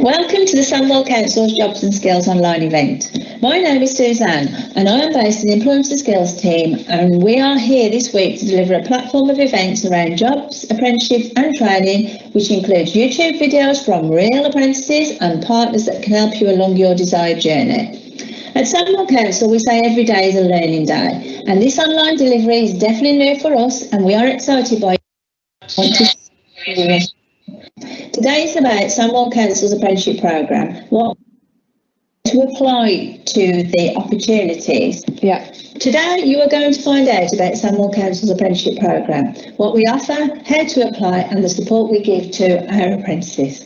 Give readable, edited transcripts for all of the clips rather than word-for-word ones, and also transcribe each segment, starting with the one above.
Welcome to the Sandwell Council's Jobs and Skills online event. My name is Suzanne and I am based in the Employment and Skills team, and we are here this week to deliver a platform of events around jobs, apprenticeships and training, which includes YouTube videos from real apprentices and partners that can help you along your desired journey. At Sandwell Council, we say every day is a learning day, and this online delivery is definitely new for us, and we are excited by it. Today is about Sandwell Council's apprenticeship programme, what to apply to the opportunities. Today you are going to find out about Sandwell Council's apprenticeship programme, what we offer, how to apply and the support we give to our apprentices.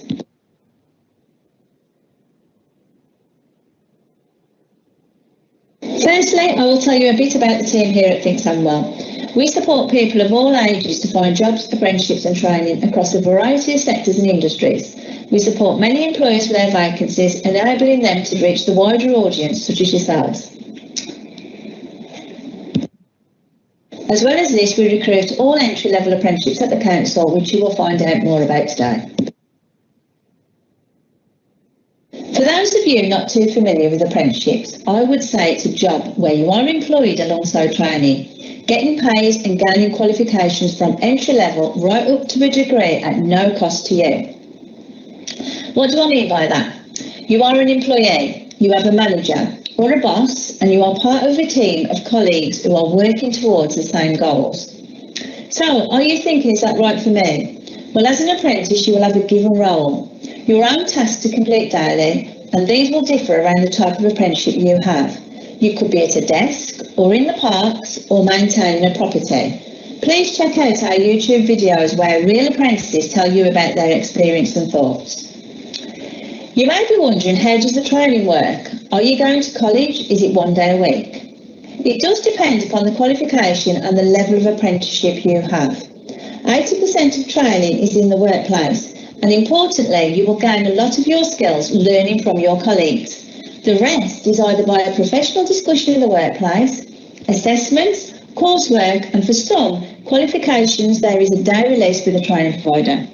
Firstly, I will tell you a bit about the team here at Think Sandwell. We support people of all ages to find jobs, apprenticeships and training across a variety of sectors and industries. We support many employers with their vacancies, enabling them to reach the wider audience such as yourselves. As well as this, we recruit all entry-level apprenticeships at the council, which you will find out more about today. For those of you not too familiar with apprenticeships, I would say it's a job where you are employed alongside training, getting paid and gaining qualifications from entry level right up to a degree at no cost to you. What do I mean by that? You are an employee, you have a manager or a boss, and you are part of a team of colleagues who are working towards the same goals. So, are you thinking, is that right for me? Well, as an apprentice, you will have a given role, your own tasks to complete daily, and these will differ around the type of apprenticeship you have. You could be at a desk, or in the parks, or maintaining a property. Please check out our YouTube videos where real apprentices tell you about their experience and thoughts. You may be wondering, how does the training work? Are you going to college? Is it 1 day a week? It does depend upon the qualification and the level of apprenticeship you have. 80% of training is in the workplace, and importantly, you will gain a lot of your skills learning from your colleagues. The rest is either by a professional discussion in the workplace, assessments, coursework, and for some qualifications, there is a day release with a training provider.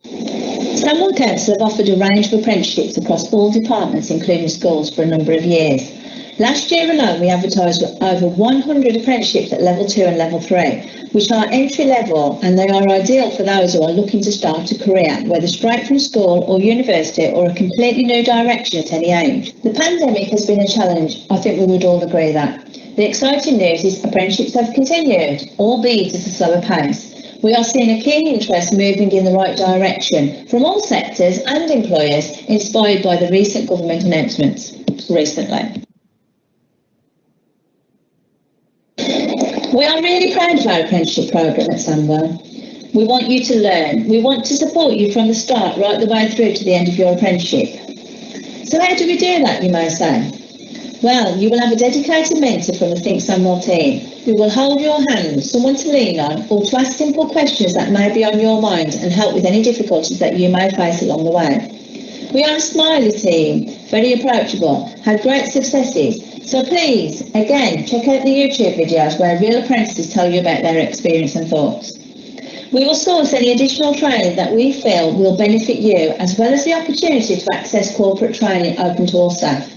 Sandwell Council have offered a range of apprenticeships across all departments, including schools, for a number of years. Last year alone, we advertised over 100 apprenticeships at level 2 and level 3, which are entry level, and they are ideal for those who are looking to start a career, whether straight from school or university or a completely new direction at any age. The pandemic has been a challenge. I think we would all agree that. The exciting news is apprenticeships have continued, albeit at a slower pace. We are seeing a keen interest moving in the right direction from all sectors and employers, inspired by the recent government announcements recently. We are really proud of our apprenticeship programme at Sandwell. We want you to learn. We want to support you from the start right the way through to the end of your apprenticeship. So how do we do that, you may say? Well, you will have a dedicated mentor from the Think Sandwell team who will hold your hand, someone to lean on, or to ask simple questions that may be on your mind and help with any difficulties that you may face along the way. We are a smiley team, very approachable, had great successes. So please, again, check out the YouTube videos where real apprentices tell you about their experience and thoughts. We will source any additional training that we feel will benefit you, as well as the opportunity to access corporate training open to all staff.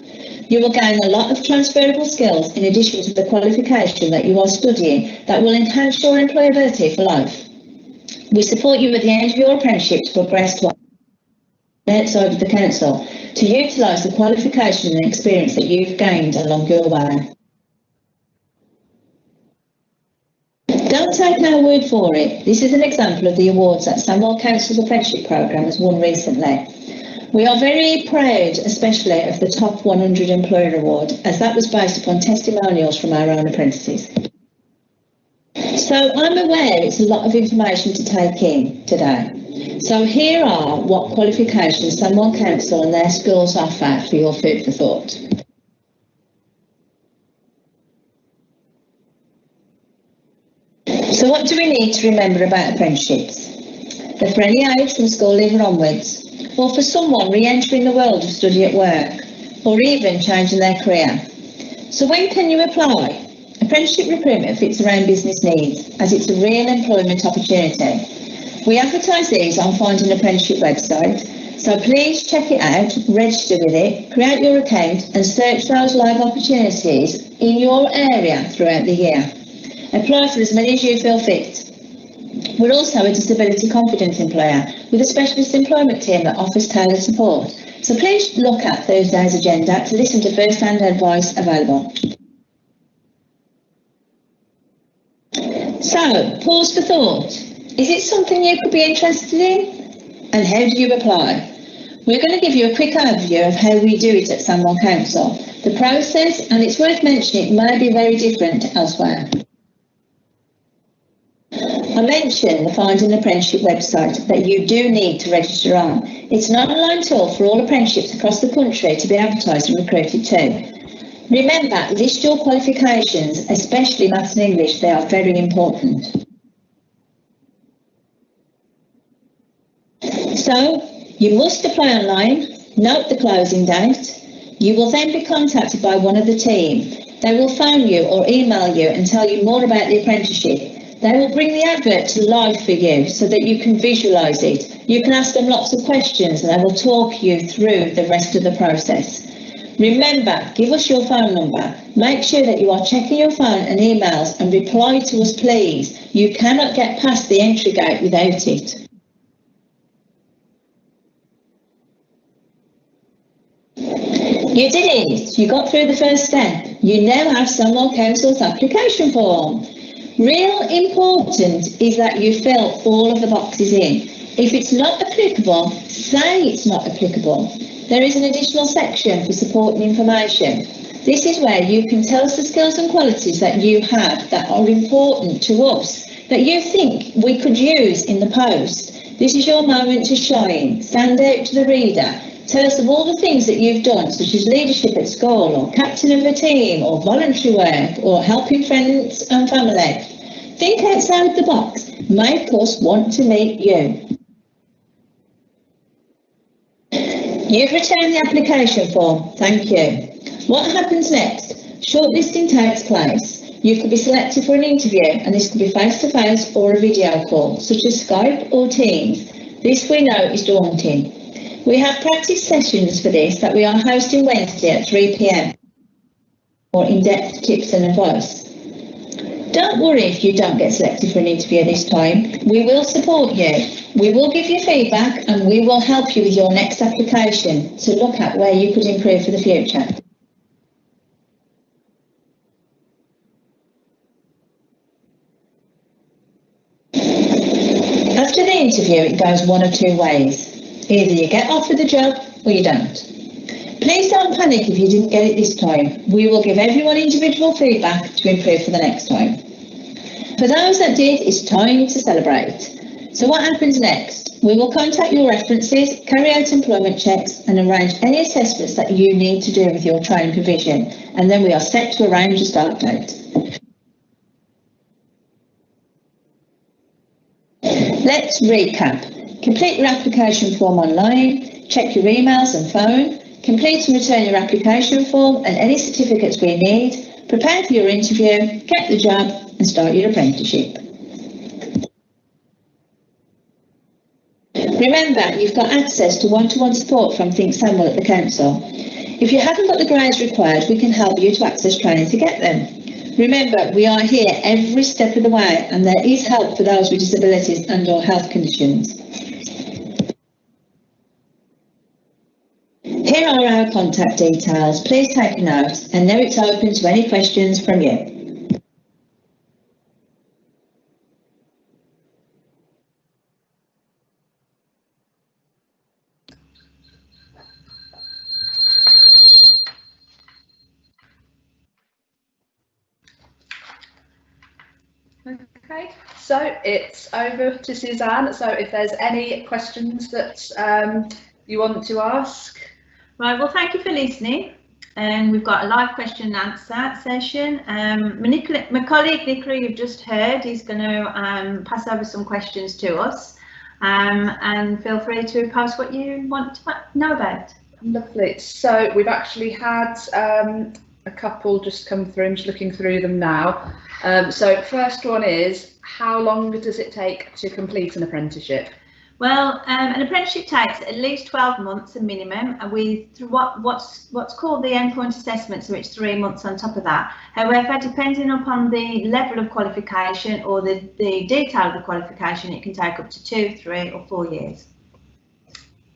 You will gain a lot of transferable skills in addition to the qualification that you are studying that will enhance your employability for life. We support you at the end of your apprenticeship to progress to outside of the council, to utilise the qualification and experience that you've gained along your way. Don't take our word for it. This is an example of the awards that Sandwell Council's apprenticeship programme has won recently. We are very proud, especially of the Top 100 Employer Award, as that was based upon testimonials from our own apprentices. So I'm aware it's a lot of information to take in today. So here are what qualifications Sandwell Council and their schools offer for your food for thought. So what do we need to remember about apprenticeships? They're for any age from school leaver onwards, or for someone re-entering the world of study at work, or even changing their career. So when can you apply? Apprenticeship recruitment fits around business needs, as it's a real employment opportunity. We advertise these on Find an Apprenticeship website, so please check it out, register with it, create your account and search those live opportunities in your area throughout the year. Apply for as many as you feel fit. We're also a disability confident employer with a specialist employment team that offers tailored support. So please look at Thursday's agenda to listen to first-hand advice available. So, pause for thought. Is it something you could be interested in? And how do you apply? We're going to give you a quick overview of how we do it at Sandwell Council. The process, and it's worth mentioning, it may be very different elsewhere. I mentioned the Find an Apprenticeship website that you do need to register on. It's an online tool for all apprenticeships across the country to be advertised and recruited to. Remember, list your qualifications, especially maths and English, they are very important. So, you must apply online, note the closing date. You will then be contacted by one of the team. They will phone you or email you and tell you more about the apprenticeship. They will bring the advert to life for you so that you can visualise it. You can ask them lots of questions and they will talk you through the rest of the process. Remember, give us your phone number. Make sure that you are checking your phone and emails and reply to us, please. You cannot get past the entry gate without it. You did it. You got through the first step. You now have Sandwell Council's application form. Real important is that you fill all of the boxes in. If it's not applicable, say it's not applicable. There is an additional section for support and information. This is where you can tell us the skills and qualities that you have that are important to us, that you think we could use in the post. This is your moment to shine. Stand out to the reader. Tell us of all the things that you've done, such as leadership at school, or captain of a team, or voluntary work, or helping friends and family. Think outside the box. Make us want to meet you. You've returned the application form. Thank you. What happens next? Shortlisting takes place. You could be selected for an interview, and this could be face-to-face or a video call, such as Skype or Teams. This we know is daunting. We have practice sessions for this that we are hosting Wednesday at 3 p.m. for in-depth tips and advice. Don't worry if you don't get selected for an interview this time. We will support you. We will give you feedback and we will help you with your next application to look at where you could improve for the future. After the interview, it goes one of two ways. Either you get offered the job or you don't. Please don't panic if you didn't get it this time. We will give everyone individual feedback to improve for the next time. For those that did, it's time to celebrate. So what happens next? We will contact your references, carry out employment checks and arrange any assessments that you need to do with your training provision. And then we are set to arrange a start date. Let's recap. Complete your application form online, check your emails and phone, complete and return your application form and any certificates we need, prepare for your interview, get the job and start your apprenticeship. Remember, you've got access to one-to-one support from Think Sandwell at the council. If you haven't got the grades required, we can help you to access training to get them. Remember, we are here every step of the way and there is help for those with disabilities and or health conditions. Here are our contact details. Please take a note and now it's open to any questions from you. Okay, so it's over to Suzanne. So if there's any questions that you want to ask. Right, well, thank you for listening. And we've got a live question and answer session. My colleague Nicola, you've just heard, is going to pass over some questions to us. And feel free to post what you want to know about. Lovely. So we've actually had a couple just come through. I'm just looking through them now. So first one is, how long does it take to complete an apprenticeship? Well, an apprenticeship takes at least 12 months a minimum, and with what's called the endpoint assessment, so it's 3 months on top of that. However, depending upon the level of qualification or the detail of the qualification, it can take up to 2, 3 or 4 years.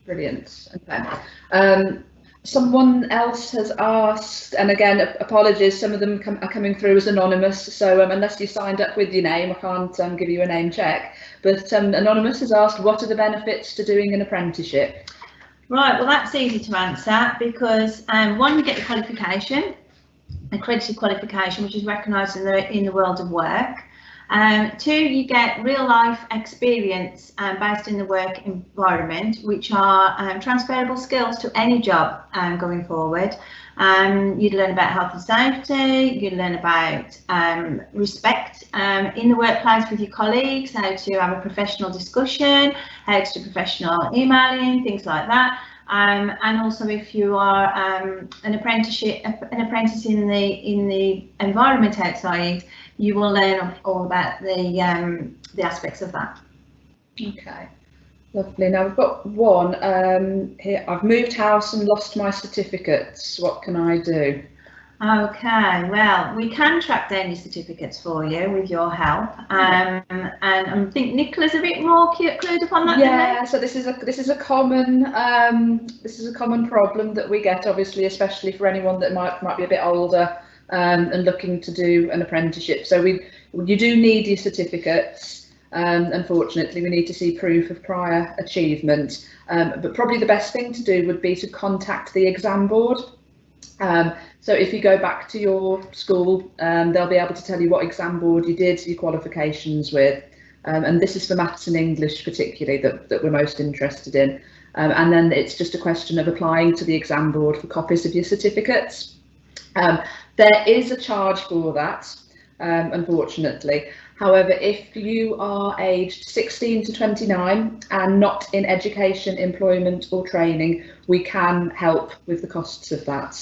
Brilliant. Okay. Someone else has asked, and again, apologies, some of them are coming through as anonymous, so unless you signed up with your name, I can't give you a name check. But anonymous has asked, what are the benefits to doing an apprenticeship? Right, well, that's easy to answer because one, you get the qualification, accredited qualification, which is recognised in the world of work. 2, you get real life experience based in the work environment, which are transferable skills to any job going forward. You'd learn about health and safety, you'd learn about respect in the workplace with your colleagues, how to have a professional discussion, how to do professional emailing, things like that. And also, if you are an apprentice in the environment outside, you will learn all about the aspects of that. Okay, lovely. Now we've got one here. I've moved house and lost my certificates. What can I do? Okay, well, we can track down your certificates for you with your help, and I think Nicola's a bit more clued up on that. Yeah, so this is a common problem that we get, obviously, especially for anyone that might be a bit older and looking to do an apprenticeship. So you do need your certificates. Unfortunately, we need to see proof of prior achievement. But probably the best thing to do would be to contact the exam board. So if you go back to your school, they'll be able to tell you what exam board you did your qualifications with. And this is for maths and English particularly that we're most interested in. And then it's just a question of applying to the exam board for copies of your certificates. There is a charge for that, unfortunately. However, if you are aged 16 to 29 and not in education, employment or training, we can help with the costs of that.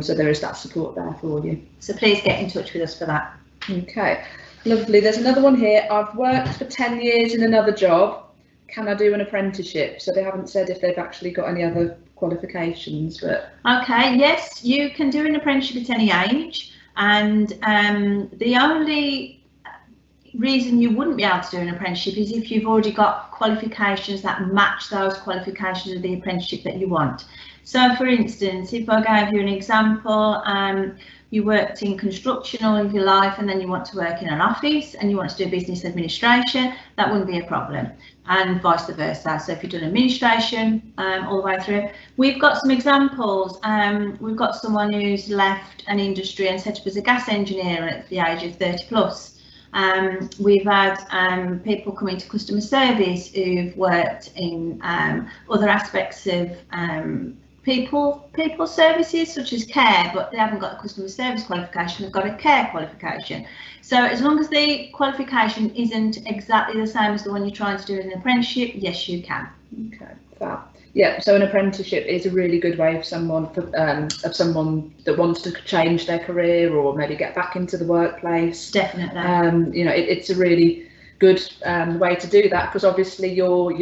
So there is that support there for you. So please get in touch with us for that. Okay, lovely. There's another one here. I've worked for 10 years in another job. Can I do an apprenticeship? So they haven't said if they've actually got any other qualifications, but okay, yes, you can do an apprenticeship at any age, and the only reason you wouldn't be able to do an apprenticeship is if you've already got qualifications that match those qualifications of the apprenticeship that you want. So for instance, if I gave you an example, you worked in construction all of your life and then you want to work in an office and you want to do business administration, that wouldn't be a problem, and vice versa. So if you've done administration all the way through, we've got some examples. We've got someone who's left an industry and set up as a gas engineer at the age of 30 plus. We've had people come into customer service who've worked in other aspects of people services such as care, but they haven't got a customer service qualification, they've got a care qualification. So as long as the qualification isn't exactly the same as the one you're trying to do in an apprenticeship, yes, you can. Okay, fab. Yeah, so an apprenticeship is a really good way of someone that wants to change their career or maybe get back into the workplace. Definitely. You know, it's a really good way to do that, because obviously you're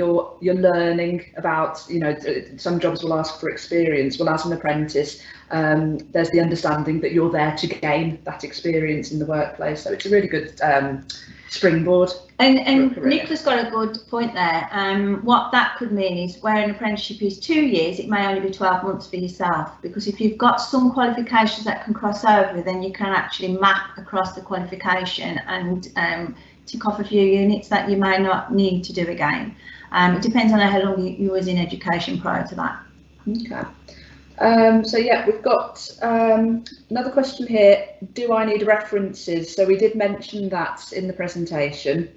learning about, you know, some jobs will ask for experience. Well, as an apprentice, there's the understanding that you're there to gain that experience in the workplace. So it's a really good springboard. And Nicola's got a good point there. What that could mean is where an apprenticeship is 2 years, it may only be 12 months for yourself, because if you've got some qualifications that can cross over, then you can actually map across the qualification and tick off a few units that you may not need to do again. It depends on how long you was in education prior to that. Okay. So yeah, we've got another question here. Do I need references? So we did mention that in the presentation.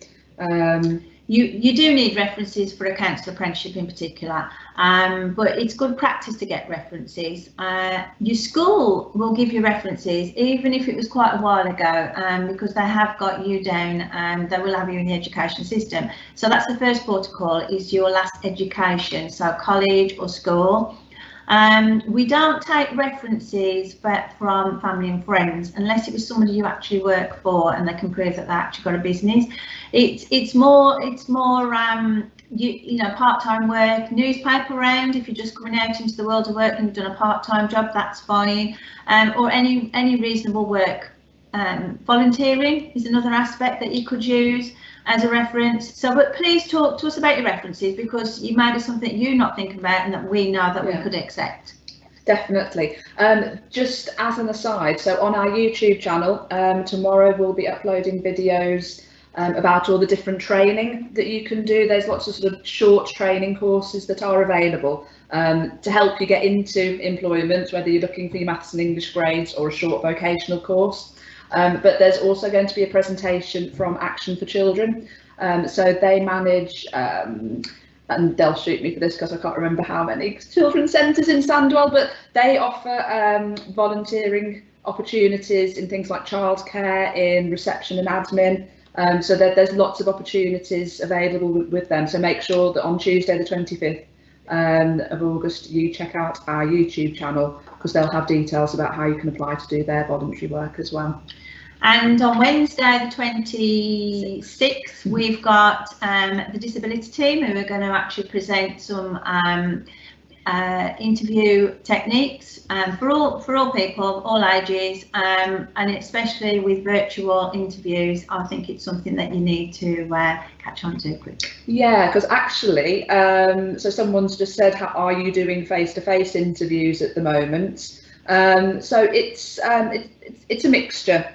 You do need references for a council apprenticeship in particular, but it's good practice to get references. Your school will give you references even if it was quite a while ago, because they have got you down and they will have you in the education system. So that's the first protocol, is your last education, so college or school. We don't take references from family and friends unless it was somebody you actually work for and they can prove that they actually got a business. It's more you know, part-time work, newspaper round. If you're just coming out into the world of work and you've done a part-time job, that's fine. Or any reasonable work. Volunteering is another aspect that you could use as a reference. So, but please talk to us about your references, because you might be something you're not thinking about and that we know that we could accept. Definitely. Just as an aside, so on our YouTube channel, tomorrow we'll be uploading videos about all the different training that you can do. There's lots of sort of short training courses that are available to help you get into employment, whether you're looking for your maths and English grades or a short vocational course. But there's also going to be a presentation from Action for Children. So they manage, and they'll shoot me for this because I can't remember how many children's centres in Sandwell, but they offer volunteering opportunities in things like childcare, in reception and admin. So there's lots of opportunities available with them. So make sure that on Tuesday the 25th of August you check out our YouTube channel, because they'll have details about how you can apply to do their voluntary work as well. And on Wednesday the 26th, we've got the disability team who are going to actually present some interview techniques for all people, all ages, and especially with virtual interviews. I think it's something that you need to catch on to quick. Yeah, because actually, so someone's just said, how are you doing face-to-face interviews at the moment? So it's a mixture.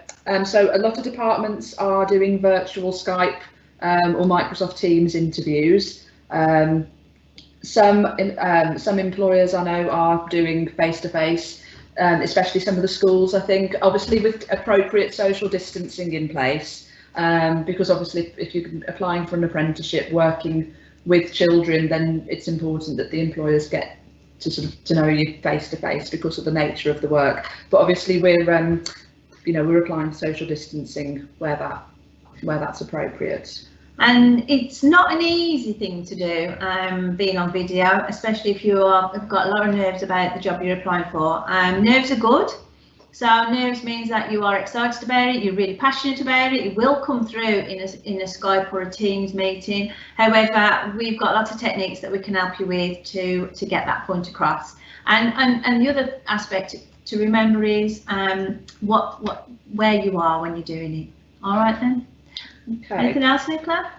So a lot of departments are doing virtual Skype or Microsoft Teams interviews. Some employers I know are doing face-to-face, especially some of the schools, I think, obviously with appropriate social distancing in place, because obviously if you're applying for an apprenticeship working with children, then it's important that the employers get to sort of to know you face-to-face because of the nature of the work. But obviously we're we're applying social distancing where that's appropriate. And it's not an easy thing to do, being on video, especially if you've got a lot of nerves about the job you're applying for. Nerves are good. So nerves means that you are excited about it, you're really passionate about it, it will come through in a Skype or a Teams meeting. However, we've got lots of techniques that we can help you with to get that point across. And the other aspect to remember is where you are when you're doing it. All right then. Okay. Anything else, Nicola?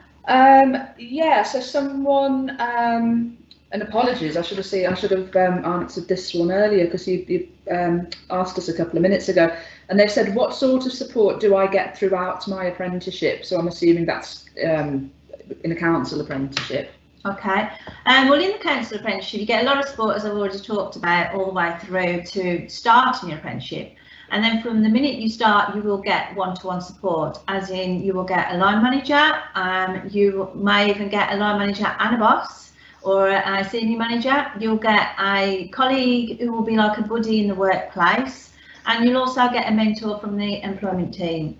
Yeah. So someone, and apologies, I should have answered this one earlier, because you asked us a couple of minutes ago, and they've said, what sort of support do I get throughout my apprenticeship? So I'm assuming that's in a council apprenticeship. Okay, well, in the council apprenticeship you get a lot of support, as I've already talked about, all the way through to starting your apprenticeship. And then from the minute you start, you will get one-to-one support, as in you will get a line manager, you may even get a line manager and a boss, or a senior manager. You'll get a colleague who will be like a buddy in the workplace, and you'll also get a mentor from the employment team.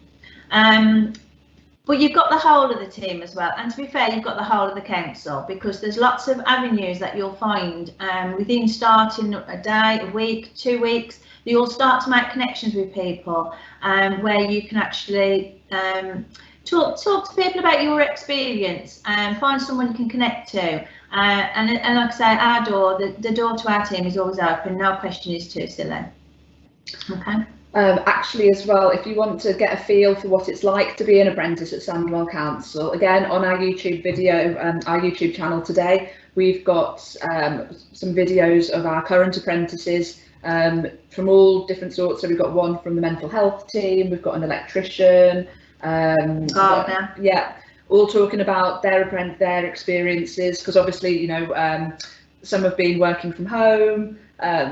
But you've got the whole of the team as well, and to be fair, you've got the whole of the council, because there's lots of avenues that you'll find within starting a day, a week, 2 weeks. You'll start to make connections with people where you can actually talk to people about your experience and find someone you can connect to. And like I say, the door to our team is always open. No question is too silly. Okay. Actually, as well, if you want to get a feel for what it's like to be an apprentice at Sandwell Council, again, on our YouTube video, our YouTube channel today, we've got some videos of our current apprentices from all different sorts. So we've got one from the mental health team, we've got an electrician, yeah, all talking about their experiences, because obviously, some have been working from home.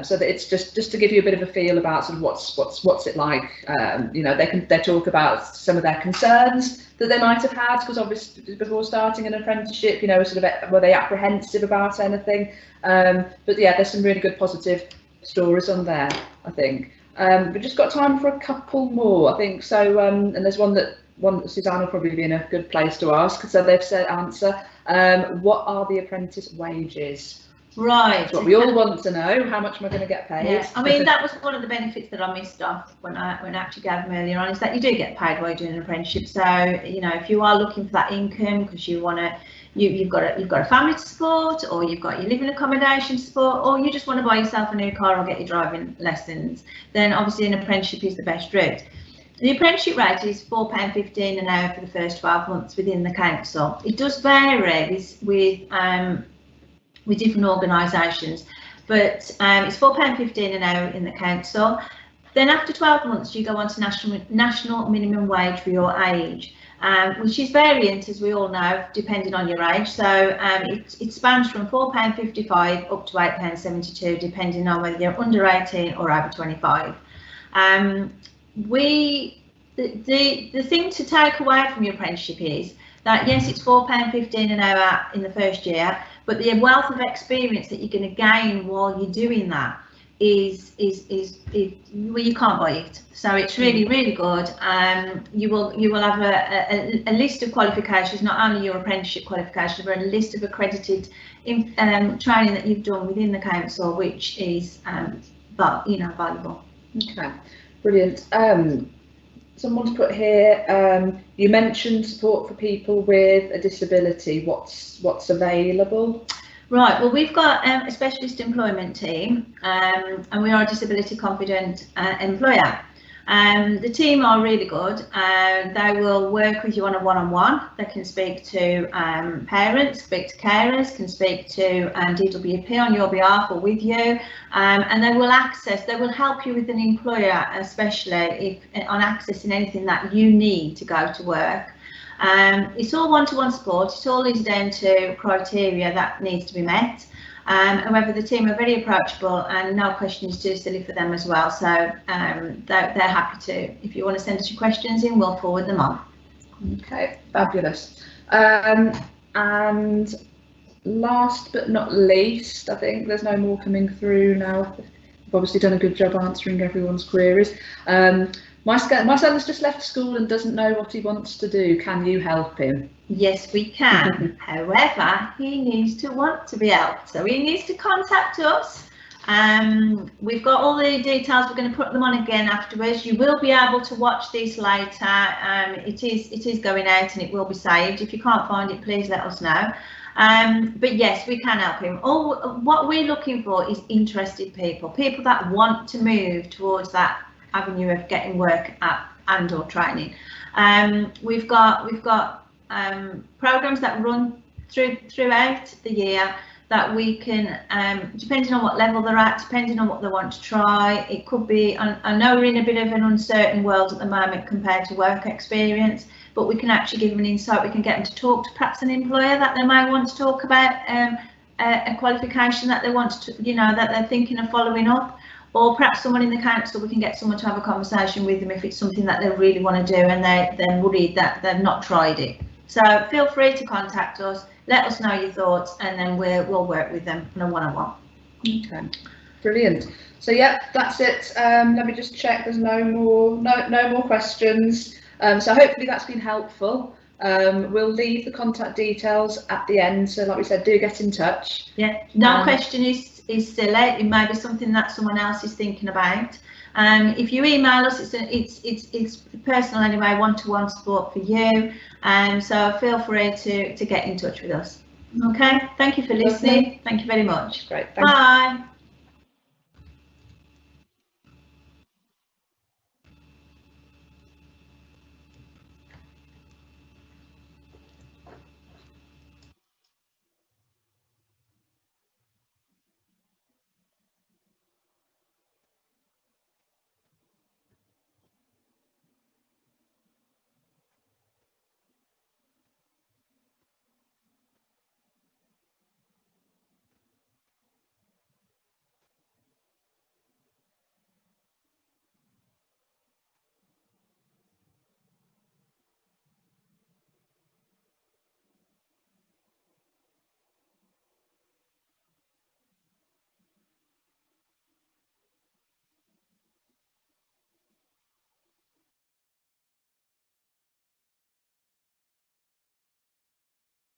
So that it's just to give you a bit of a feel about sort of what's it like. They talk about some of their concerns that they might have had, because obviously before starting an apprenticeship, sort of were they apprehensive about anything? But yeah, there's some really good positive stories on there, I think. We've just got time for a couple more, I think. So and there's one that Suzanne will probably be in a good place to ask. So they've said, answer, what are the apprentice wages? Right. That's what we all want to know. How much am I going to get paid? Yeah. I mean, that was one of the benefits that I missed off when I actually gave them earlier on, is that you do get paid while you're doing an apprenticeship. So, you know, if you are looking for that income because you want to, you've got a family to support, or you've got your living accommodation to support, or you just want to buy yourself a new car or get your driving lessons, then obviously an apprenticeship is the best route. The apprenticeship rate is £4.15 an hour for the first 12 months within the council. It does vary with different organisations, but it's £4.15 an hour in the council. Then after 12 months, you go on to national minimum wage for your age, which is variant, as we all know, depending on your age. So it spans from £4.55 up to £8.72, depending on whether you're under 18 or over 25. The thing to take away from your apprenticeship is that, yes, it's £4.15 an hour in the first year, but the wealth of experience that you're going to gain while you're doing that is well, you can't buy it. So it's really, really good. You will have a list of qualifications, not only your apprenticeship qualifications, but a list of accredited training that you've done within the council, which is valuable. Okay, brilliant. Someone's put here, you mentioned support for people with a disability. What's available? Right, well, we've got a specialist employment team, and we are a disability confident employer. The team are really good. They will work with you on a one-on-one. They can speak to parents, speak to carers, can speak to DWP on your behalf or with you, and they will help you with an employer, especially on accessing anything that you need to go to work. It's all one-to-one support. It all is down to criteria that needs to be met. However, the team are very approachable and no question is too silly for them as well. So they're happy to. If you want to send us your questions in, we'll forward them on. Okay, fabulous. And last but not least, I think there's no more coming through now. You've obviously done a good job answering everyone's queries. My son's just left school and doesn't know what he wants to do. Can you help him? Yes, we can. However, he needs to want to be helped. So he needs to contact us. We've got all the details. We're going to put them on again afterwards. You will be able to watch this later. It is going out and it will be saved. If you can't find it, please let us know. But yes, we can help him. What we're looking for is interested people that want to move towards that avenue of getting work and/or training. We've got programs that run throughout the year that we can, depending on what level they're at, depending on what they want to try. It could be, I know we're in a bit of an uncertain world at the moment compared to work experience, but we can actually give them an insight. We can get them to talk to perhaps an employer that they might want to talk about a qualification that they want to, that they're thinking of following up. Or perhaps someone in the council, we can get someone to have a conversation with them if it's something that they really want to do and they're worried that they've not tried it. So feel free to contact us, let us know your thoughts, and then we'll work with them on a one-on-one. Okay, brilliant. So yeah, that's it. Let me just check. There's no more questions. So hopefully that's been helpful. We'll leave the contact details at the end. So like we said, do get in touch. Yeah, no question is silly. It may be something that someone else is thinking about. If you email us, it's personal anyway, one-to-one support for you. So feel free to get in touch with us. Okay, thank you for listening. Thank you very much. Great. Bye.